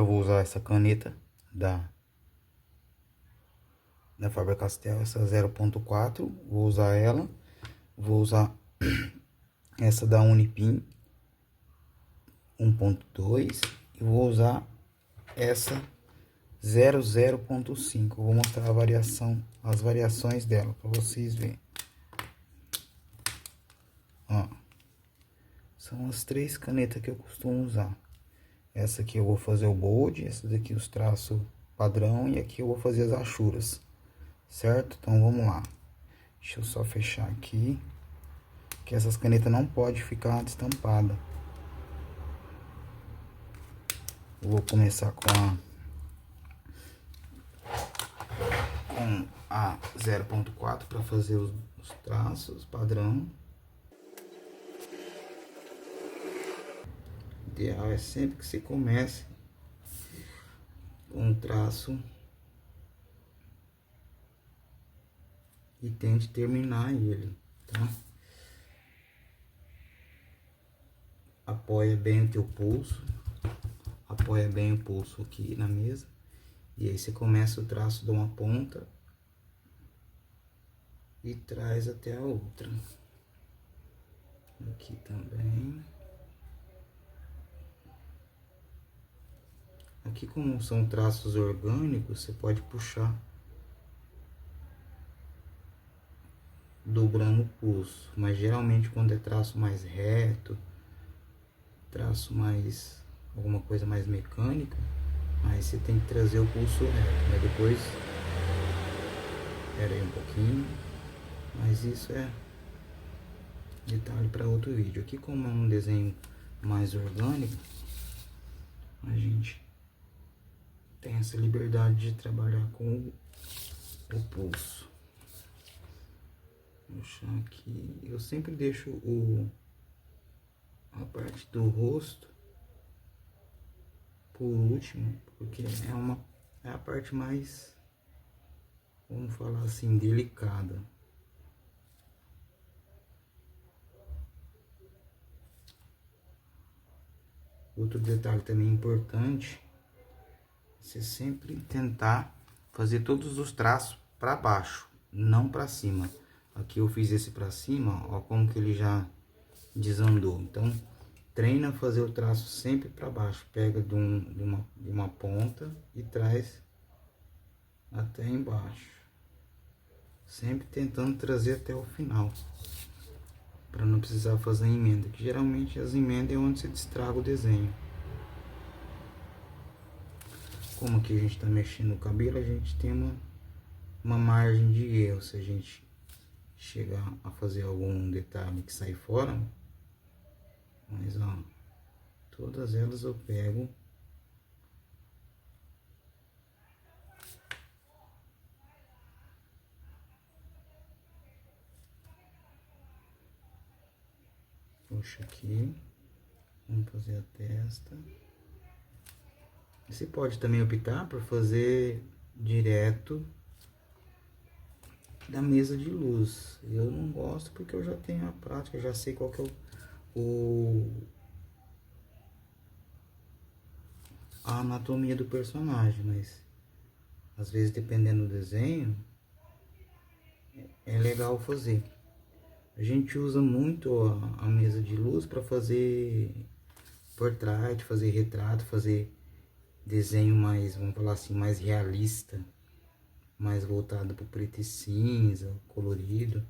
eu vou usar essa caneta da Faber-Castell, essa 0.4, vou usar ela. Vou usar essa da Unipin 1.2 e vou usar essa 00.5. Vou mostrar as variações dela para vocês verem. Ó, são as três canetas que eu costumo usar. Essa aqui eu vou fazer o bold, essa daqui os traços padrão e aqui eu vou fazer as achuras, certo? Então vamos lá. Deixa eu só fechar aqui, que essas canetas não pode ficar destampada. Eu vou começar com a 0.4 para fazer os traços padrão. O ideal é sempre que você comece com um traço e tente terminar ele, tá? Apoia bem o teu pulso, apoia bem o pulso aqui na mesa, e aí você começa o traço de uma ponta e traz até a outra. Aqui também. Aqui, como são traços orgânicos, você pode puxar dobrando o pulso, mas geralmente quando é traço mais reto, traço mais alguma coisa mais mecânica, aí você tem que trazer o pulso reto, mas depois espera aí um pouquinho, mas isso é detalhe para outro vídeo. Aqui, como é um desenho mais orgânico, a gente tem essa liberdade de trabalhar com o pulso. Vou puxar aqui, eu sempre deixo a parte do rosto por último, porque é a parte mais, vamos falar assim, delicada. Outro detalhe também importante, você sempre tentar fazer todos os traços para baixo, não para cima. Aqui eu fiz esse para cima, ó como que ele já desandou. Então treina a fazer o traço sempre para baixo, pega de uma ponta e traz até embaixo, sempre tentando trazer até o final, para não precisar fazer emenda, que geralmente as emendas é onde você destraga o desenho. Como aqui a gente está mexendo no cabelo, a gente tem uma margem de erro. Se a gente chegar a fazer algum detalhe que sai fora, mas ó, todas elas eu pego puxo aqui, vamos fazer a testa. Você pode também optar por fazer direto da mesa de luz. Eu não gosto porque eu já tenho a prática, já sei qual que é a anatomia do personagem, mas às vezes dependendo do desenho é legal fazer. A gente usa muito a mesa de luz para fazer portrait, fazer retrato, fazer desenho mais, vamos falar assim, mais realista, mais voltado para o preto e cinza, colorido,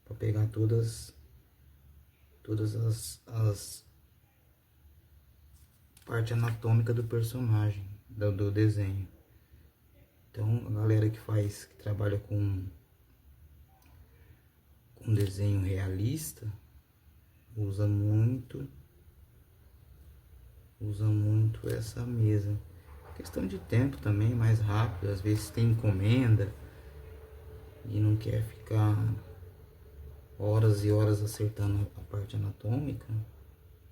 para pegar todas as parte anatômica do personagem, do desenho. Então a galera que trabalha com desenho realista usa muito essa mesa. Questão de tempo também, mais rápido. Às vezes tem encomenda e não quer ficar horas e horas acertando a parte anatômica,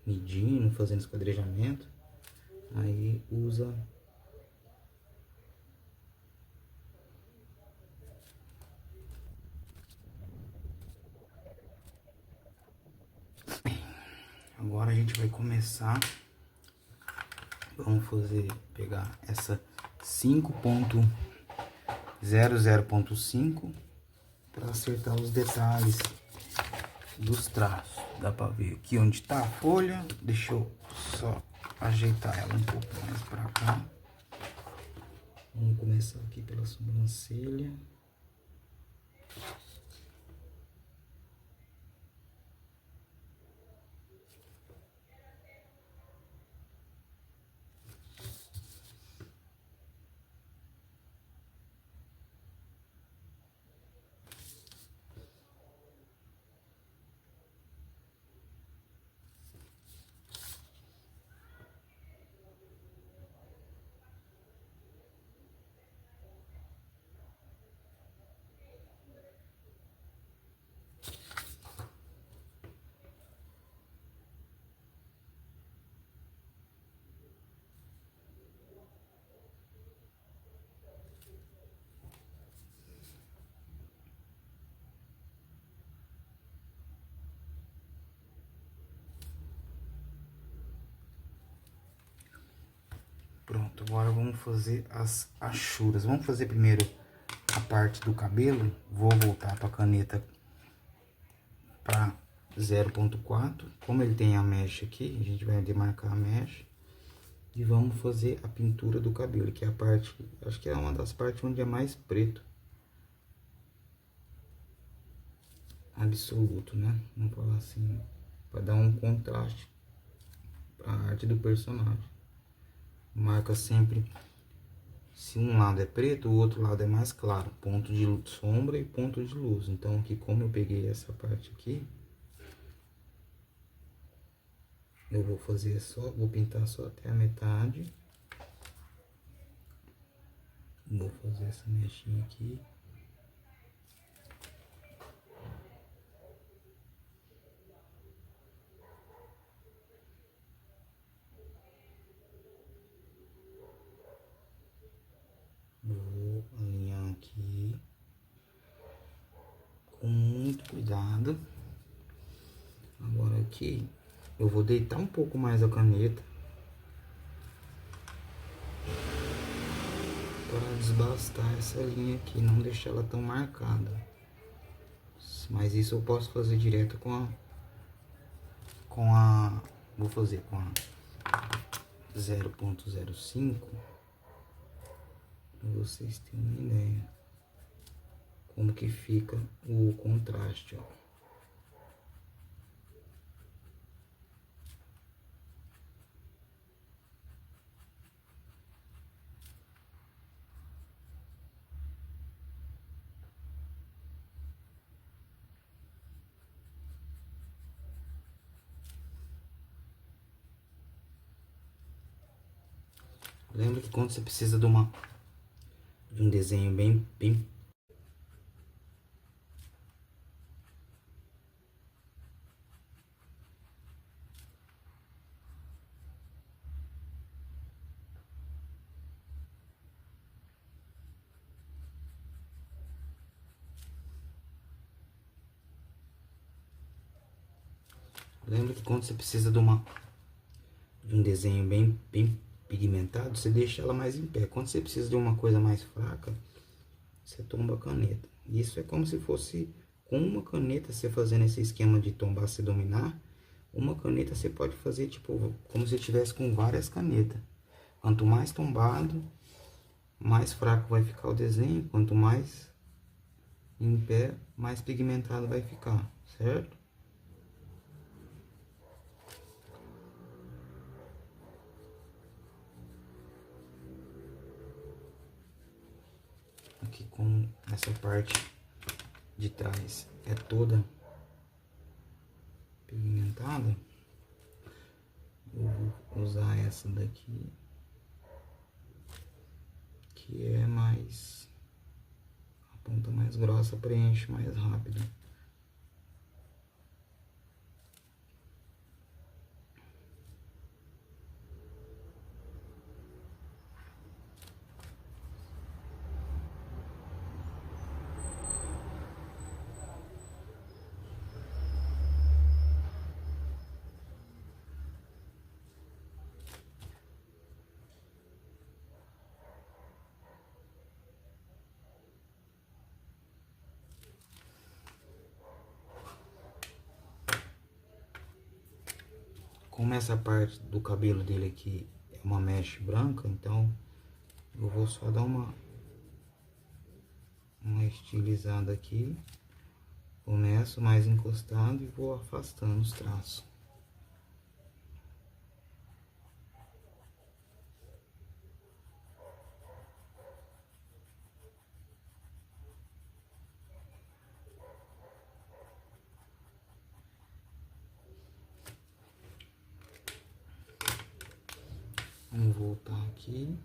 medindo, fazendo esquadrejamento, aí usa agora a gente vai começar Vamos pegar essa 5.00.5 para acertar os detalhes dos traços. Dá para ver aqui onde tá a folha. Deixa eu só ajeitar ela um pouco mais para cá. Vamos começar aqui pela sobrancelha. Pronto, agora vamos fazer as achuras. Vamos fazer primeiro a parte do cabelo. Vou voltar para a caneta para 0.4. Como ele tem a mecha aqui, a gente vai demarcar a mecha. E vamos fazer a pintura do cabelo, que é a parte, acho que é uma das partes onde é mais preto. Absoluto, né? Vamos falar assim, para dar um contraste para a arte do personagem. Marca sempre, se um lado é preto, o outro lado é mais claro. Ponto de sombra e ponto de luz. Então aqui, como eu peguei essa parte aqui, eu vou fazer vou pintar só até a metade. Vou fazer essa mechinha aqui. Vou alinhar aqui com muito cuidado. Agora aqui eu vou deitar um pouco mais a caneta para desbastar essa linha aqui, não deixar ela tão marcada. Mas isso eu posso fazer direto vou fazer com a 0.05 para vocês terem uma ideia como que fica o contraste, ó. Lembra que quando você precisa de um desenho bem lembra que quando você precisa de um desenho bem pigmentado, você deixa ela mais em pé. Quando você precisa de uma coisa mais fraca, você tomba a caneta. Isso é como se fosse com uma caneta você fazendo esse esquema de tombar se dominar. Uma caneta você pode fazer tipo como se tivesse com várias canetas. Quanto mais tombado, mais fraco vai ficar o desenho. Quanto mais em pé, mais pigmentado vai ficar, certo? Aqui com essa parte de trás é toda pigmentada, eu vou usar essa daqui, que é mais, a ponta mais grossa preenche mais rápido. como essa parte do cabelo dele aqui é uma mesh branca, então eu vou só dar uma estilizada aqui. Começo mais encostado e vou afastando os traços. Vamos voltar aqui.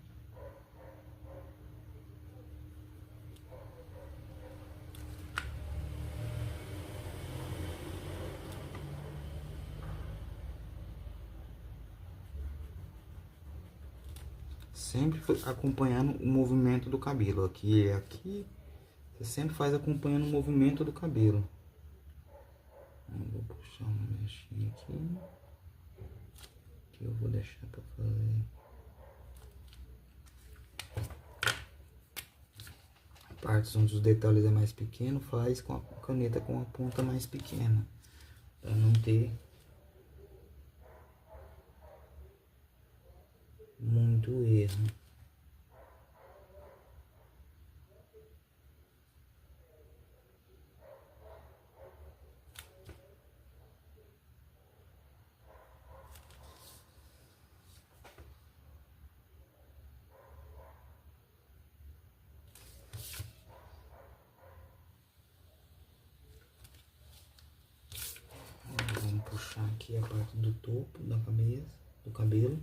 Sempre acompanhando o movimento do cabelo. Aqui é aqui. Você sempre faz acompanhando o movimento do cabelo. Eu vou puxar uma mechinha aqui. Que eu vou deixar para fazer. Partes onde os detalhes é mais pequeno, faz com a caneta com a ponta mais pequena. Para não ter muito erro. Vamos puxar aqui a parte do topo da cabeça, do cabelo.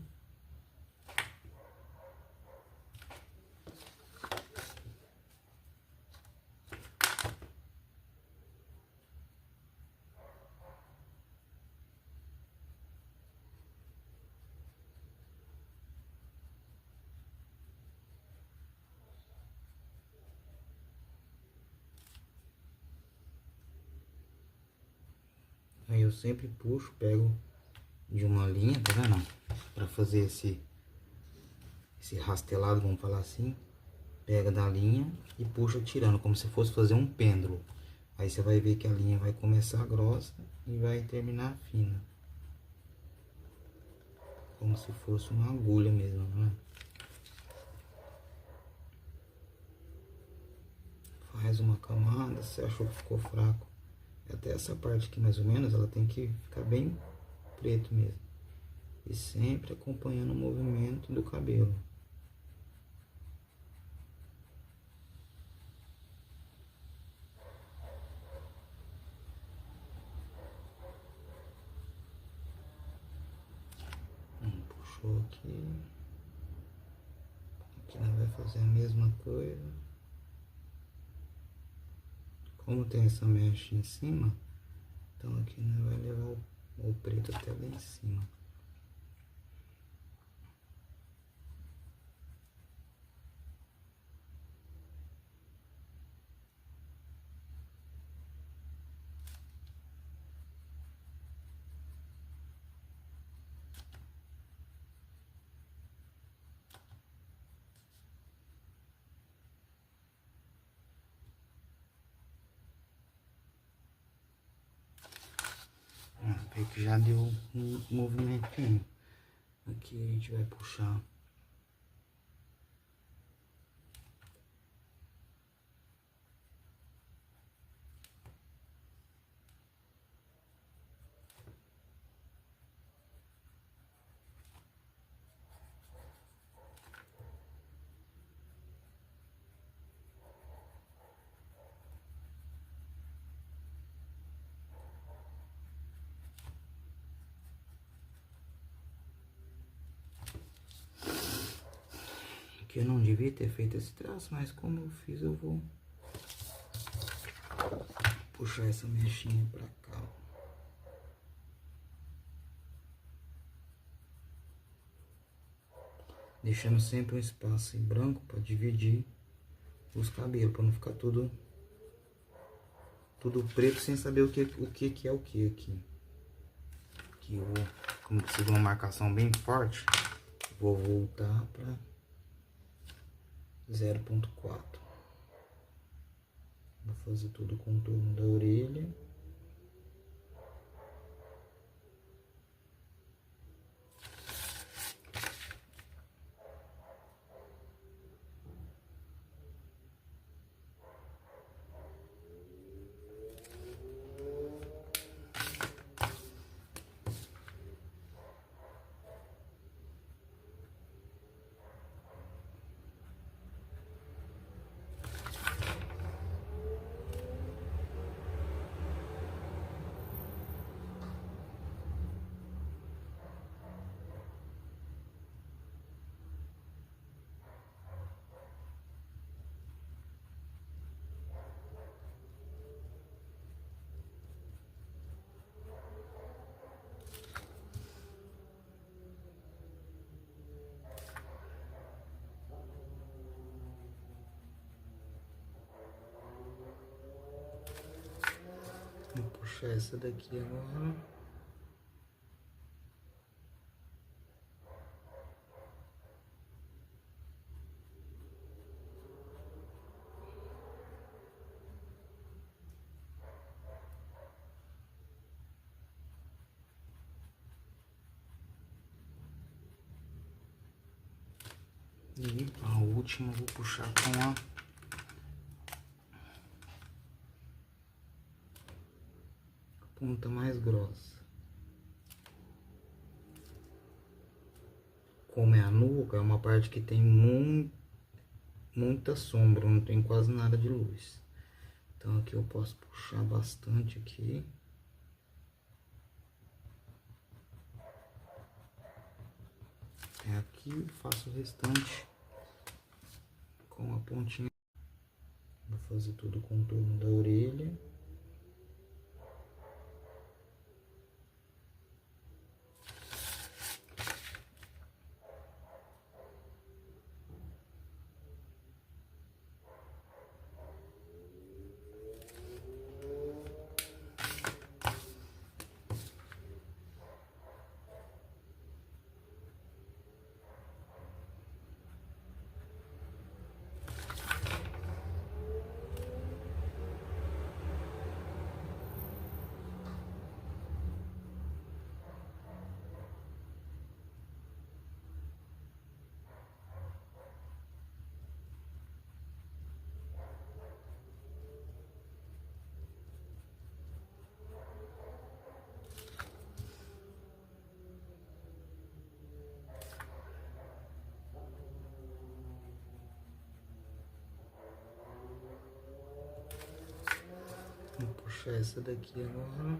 Aí eu sempre puxo, pego de uma linha, tá vendo? Pra fazer esse rastelado, vamos falar assim. Pega da linha e puxa tirando, como se fosse fazer um pêndulo. Aí você vai ver que a linha vai começar grossa e vai terminar fina. Como se fosse uma agulha mesmo, né? Faz uma camada, se achou que ficou fraco. Até essa parte aqui mais ou menos, ela tem que ficar bem preto mesmo. E sempre acompanhando o movimento do cabelo. Puxou aqui. Aqui nós vai fazer a mesma coisa. Como tem essa mecha em cima, então aqui nós vai levar o preto até lá em cima. Vê que já deu um movimentinho. Aqui a gente vai puxar. Aqui eu não devia ter feito esse traço, mas como eu fiz, eu vou puxar essa mechinha pra cá. Deixando sempre um espaço em branco para dividir os cabelos, para não ficar tudo preto sem saber o que é o que aqui. Aqui eu vou, como precisa de uma marcação bem forte, vou voltar para 0.4. Vou fazer todo o contorno da orelha. puxar essa daqui agora. E a última eu vou puxar com a ponta mais grossa. Como é a nuca, é uma parte que tem muita sombra, não tem quase nada de luz. Então aqui eu posso puxar bastante aqui. Aqui faço o restante com a pontinha. Vou fazer todo o contorno da orelha. Vou puxar essa daqui agora.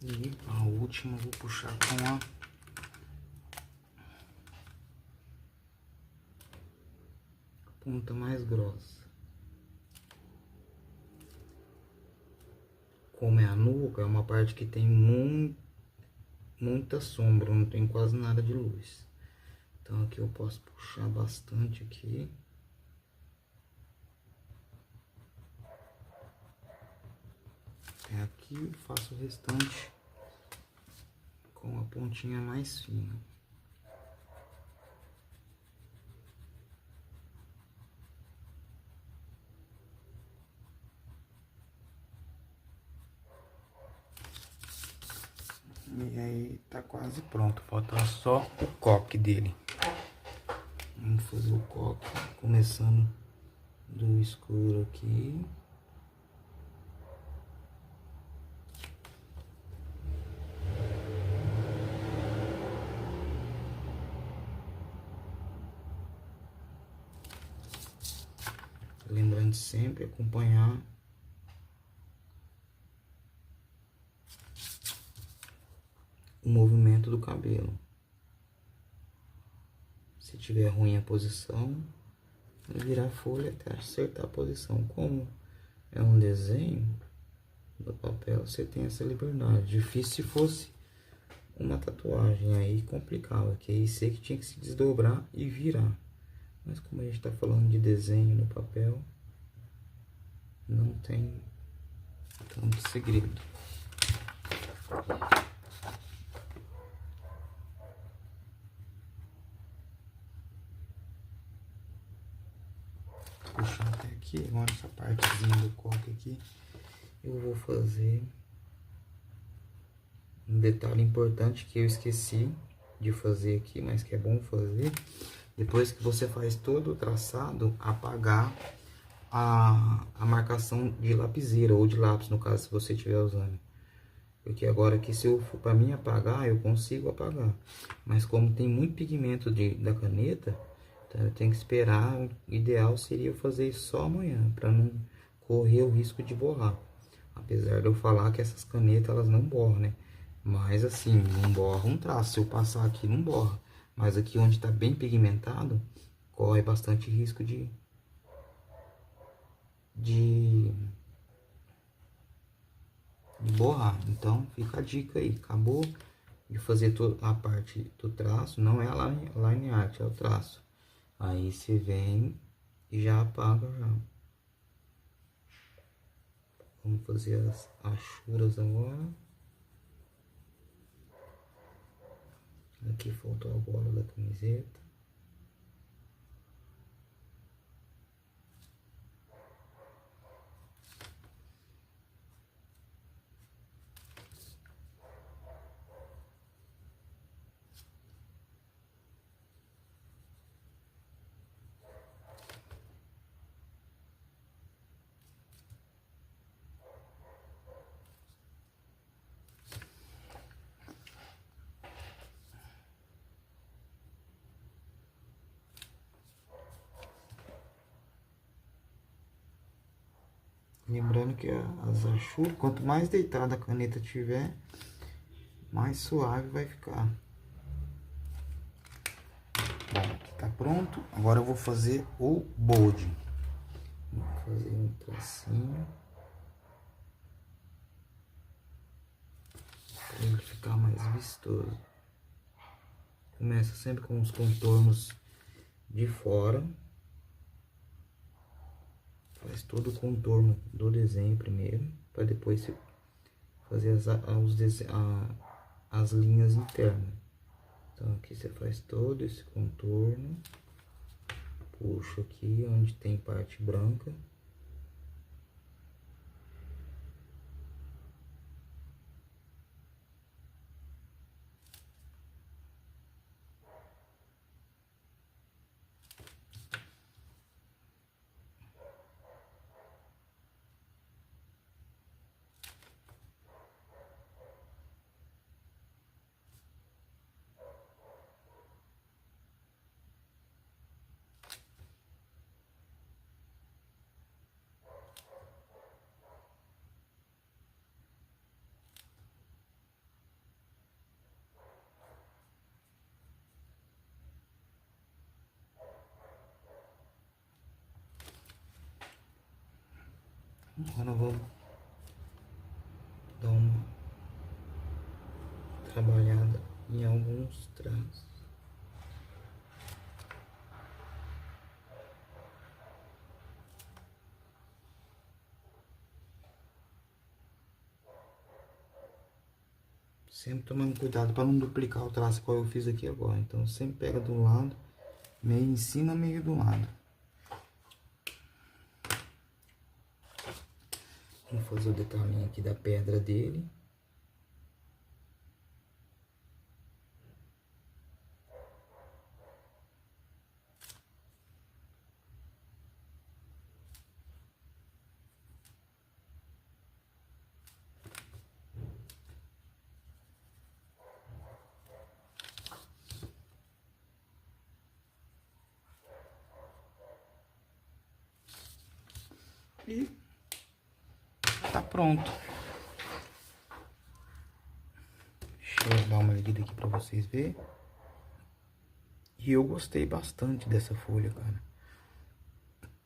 E a última eu vou puxar com a ponta mais grossa. Como é a nuca, é uma parte que tem muita sombra, não tem quase nada de luz. Então aqui eu posso puxar bastante aqui. Aqui eu faço o restante com a pontinha mais fina. E aí tá quase pronto, falta só o coque dele. Vamos fazer o coque, começando do escuro aqui. Lembrando sempre acompanhar o movimento do cabelo. Se tiver ruim a posição, vai virar folha até acertar a posição. Como é um desenho no papel, você tem essa liberdade. Difícil se fosse uma tatuagem, aí complicava, que aí você que tinha que se desdobrar e virar. Mas como a gente está falando de desenho no papel, não tem tanto segredo. Puxar até aqui, agora essa partezinha do coque aqui, eu vou fazer um detalhe importante que eu esqueci de fazer aqui, mas que é bom fazer. Depois que você faz todo o traçado, apagar a marcação de lapiseira ou de lápis, no caso, se você estiver usando. Porque agora aqui, se eu for para mim apagar, eu consigo apagar. Mas como tem muito pigmento da caneta, então eu tenho que esperar. O ideal seria eu fazer isso só amanhã, para não correr o risco de borrar. Apesar de eu falar que essas canetas, elas não borram, né? Mas assim, não borra um traço. Se eu passar aqui, não borra. Mas aqui onde está bem pigmentado, corre bastante risco de de borrar. Então fica a dica aí. Acabou de fazer a parte do traço, não é a line art, é o traço. Aí você vem e já apaga já. Vamos fazer as achuras agora. Aqui faltou a gola da camiseta. Lembrando que as achuras, quanto mais deitada a caneta tiver, mais suave vai ficar. Bom, aqui tá pronto. Agora eu vou fazer o bode. Vou fazer um tracinho para ele ficar mais vistoso. Começa sempre com os contornos de fora. Faz todo o contorno do desenho primeiro, para depois você fazer as linhas internas. Então aqui você faz todo esse contorno, puxa aqui onde tem parte branca. Agora eu vou dar uma trabalhada em alguns traços. Sempre tomando cuidado para não duplicar o traço que eu fiz aqui agora. Então sempre pega do lado, meio em cima, meio do lado. Vou fazer o detalhinho aqui da pedra dele. E tá pronto. Deixa eu dar uma medida aqui pra vocês verem. E eu gostei bastante dessa folha, cara.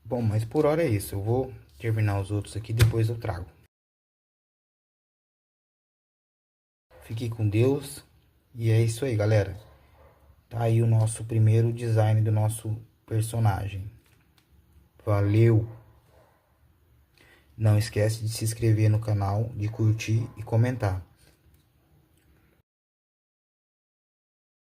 Bom, mas por hora é isso. Eu vou terminar os outros aqui, depois eu trago. Fique com Deus. E é isso aí, galera. Tá aí o nosso primeiro design do nosso personagem. Valeu! Não esquece de se inscrever no canal, de curtir e comentar.